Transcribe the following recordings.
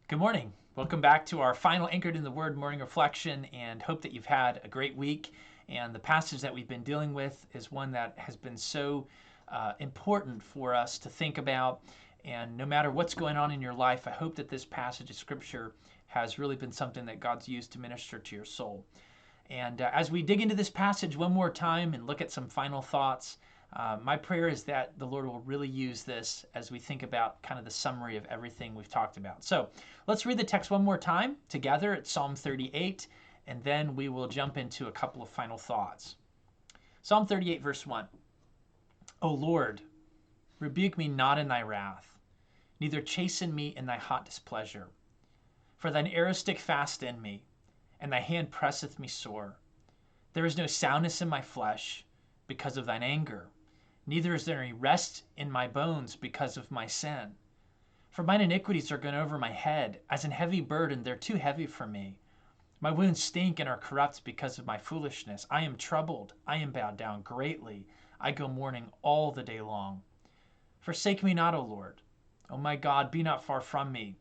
Good morning. Welcome back to our final Anchored in the Word morning reflection, and hope that you've had a great week. And the passage that we've been dealing with is one that has been so important for us to think about. And no matter what's going on in your life, I hope that this passage of Scripture has really been something that God's used to minister to your soul. And as we dig into this passage one more time and look at some final thoughts, my prayer is that the Lord will really use this as we think about kind of the summary of everything we've talked about. So let's read the text one more time together at Psalm 38, and then we will jump into a couple of final thoughts. Psalm 38, verse 1. O Lord, rebuke me not in thy wrath, neither chasten me in thy hot displeasure. For thine arrows stick fast in me, and thy hand presseth me sore. There is no soundness in my flesh because of thine anger, neither is there any rest in my bones because of my sin. For mine iniquities are gone over my head, as an heavy burden, they're too heavy for me. My wounds stink and are corrupt because of my foolishness. I am troubled, I am bowed down greatly. I go mourning all the day long. Forsake me not, O Lord. O my God, be not far from me.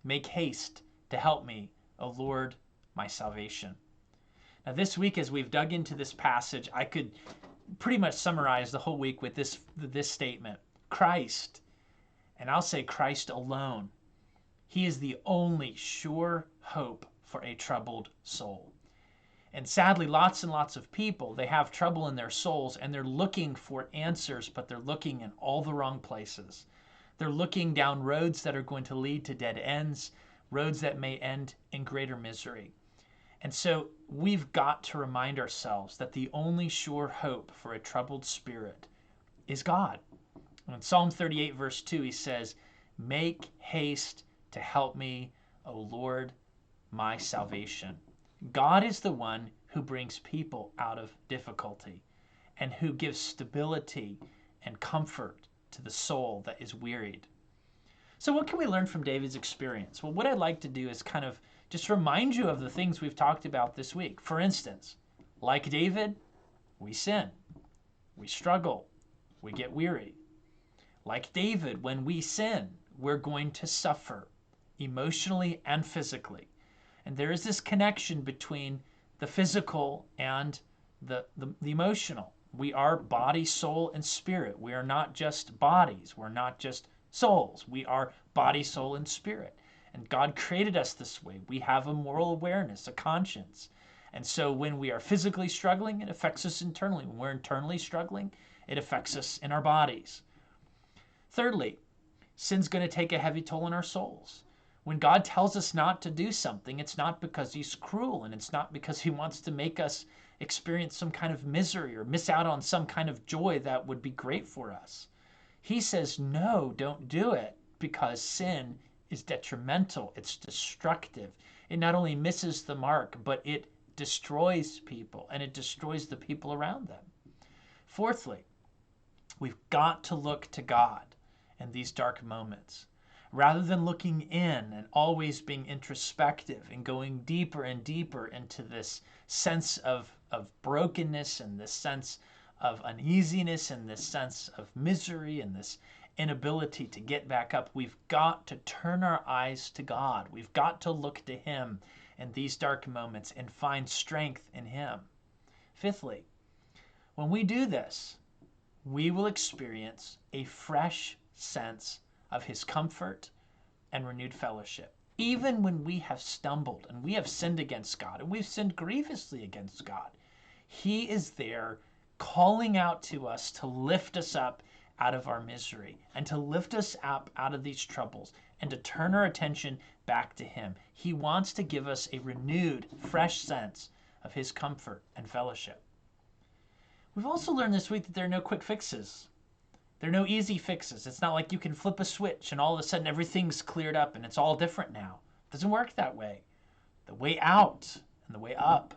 Make haste to help me, O Lord, my salvation. Now this week, as we've dug into this passage, I could pretty much summarize the whole week with this statement. Christ, and I'll say Christ alone, he is the only sure hope for a troubled soul. And sadly, lots and lots of people, they have trouble in their souls and they're looking for answers, but they're looking in all the wrong places. They're looking down roads that are going to lead to dead ends, roads that may end in greater misery. And so we've got to remind ourselves that the only sure hope for a troubled spirit is God. In Psalm 38, verse 2, he says, Make haste to help me, O Lord, my salvation. God is the one who brings people out of difficulty and who gives stability and comfort to the soul that is wearied. So what can we learn from David's experience? Well, what I'd like to do is kind of just remind you of the things we've talked about this week. For instance, like David, we sin, we struggle, we get weary. Like David, when we sin, we're going to suffer emotionally and physically. And there is this connection between the physical and the emotional. We are body, soul, and spirit. We are not just bodies. We're not just souls. We are body, soul, and spirit. And God created us this way. We have a moral awareness, a conscience. And so when we are physically struggling, it affects us internally. When we're internally struggling, it affects us in our bodies. Thirdly, sin's going to take a heavy toll on our souls. When God tells us not to do something, it's not because he's cruel, and it's not because he wants to make us experience some kind of misery or miss out on some kind of joy that would be great for us. He says, no, don't do it, because sin is detrimental. It's destructive. It not only misses the mark, but it destroys people, and it destroys the people around them. Fourthly, we've got to look to God in these dark moments. Rather than looking in and always being introspective and going deeper and deeper into this sense of brokenness and this sense of uneasiness and this sense of misery and this inability to get back up, we've got to turn our eyes to God. We've got to look to him in these dark moments and find strength in him. Fifthly, when we do this, we will experience a fresh sense of his comfort and renewed fellowship. Even when we have stumbled and we have sinned against God and we've sinned grievously against God, he is there calling out to us to lift us up out of our misery and to lift us up out of these troubles and to turn our attention back to him. He wants to give us a renewed, fresh sense of his comfort and fellowship. We've also learned this week that there are no quick fixes. There are no easy fixes. It's not like you can flip a switch and all of a sudden everything's cleared up and it's all different now. It doesn't work that way. The way out and the way up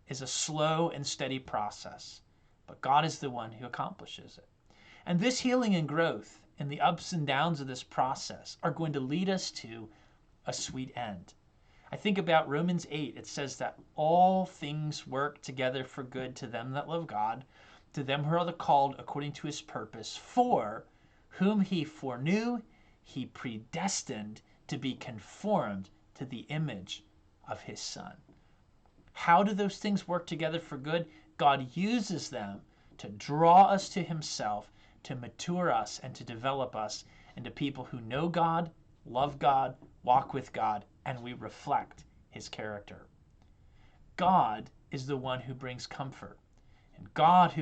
is a slow and steady process, but God is the one who accomplishes it. And this healing and growth and the ups and downs of this process are going to lead us to a sweet end. I think about Romans 8. It says that all things work together for good to them that love God, to them who are the called according to his purpose, for whom he foreknew, he predestined to be conformed to the image of his Son. How do those things work together for good? God uses them to draw us to himself, to mature us, and to develop us into people who know God, love God, walk with God, and we reflect his character. God is the one who brings comfort, and God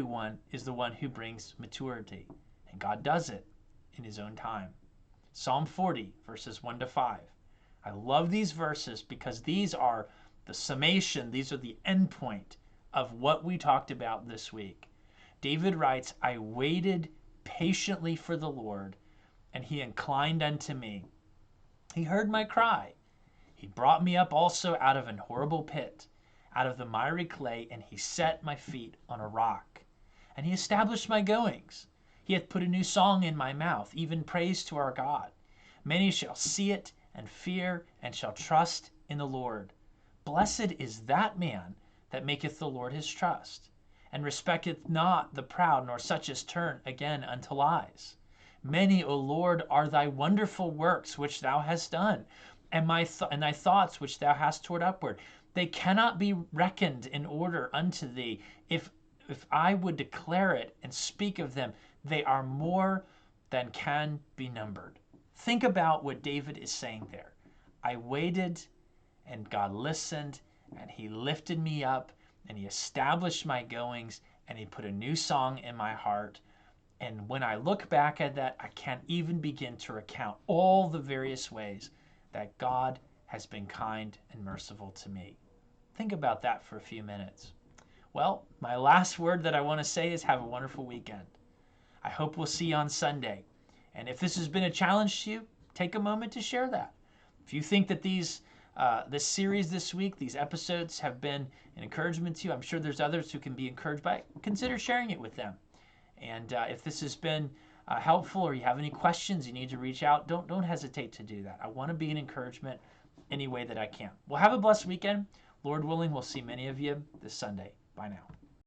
is the one who brings maturity, and God does it in his own time. Psalm 40, verses 1 to 5. I love these verses because these are the summation, these are the end point of what we talked about this week. David writes, I waited patiently for the Lord, and he inclined unto me. He heard my cry. He brought me up also out of an horrible pit, out of the miry clay, and he set my feet on a rock. And he established my goings. He hath put a new song in my mouth, even praise to our God. Many shall see it and fear, and shall trust in the Lord. Blessed is that man that maketh the Lord his trust, and respecteth not the proud, nor such as turn again unto lies. Many, O Lord, are thy wonderful works which thou hast done, and thy thoughts which thou hast toward upward. They cannot be reckoned in order unto thee. If I would declare it and speak of them, they are more than can be numbered. Think about what David is saying there. I waited, and God listened, and he lifted me up, and he established my goings, and he put a new song in my heart. And when I look back at that, I can't even begin to recount all the various ways that God has been kind and merciful to me. Think about that for a few minutes. Well, my last word that I want to say is have a wonderful weekend. I hope we'll see you on Sunday. And if this has been a challenge to you, take a moment to share that. If you think that this series this week, these episodes have been an encouragement to you, I'm sure there's others who can be encouraged by it. Consider sharing it with them. And if this has been helpful, or you have any questions, you need to reach out, don't hesitate to do that. I want to be an encouragement any way that I can. Well, have a blessed weekend. Lord willing, we'll see many of you this Sunday. Bye now.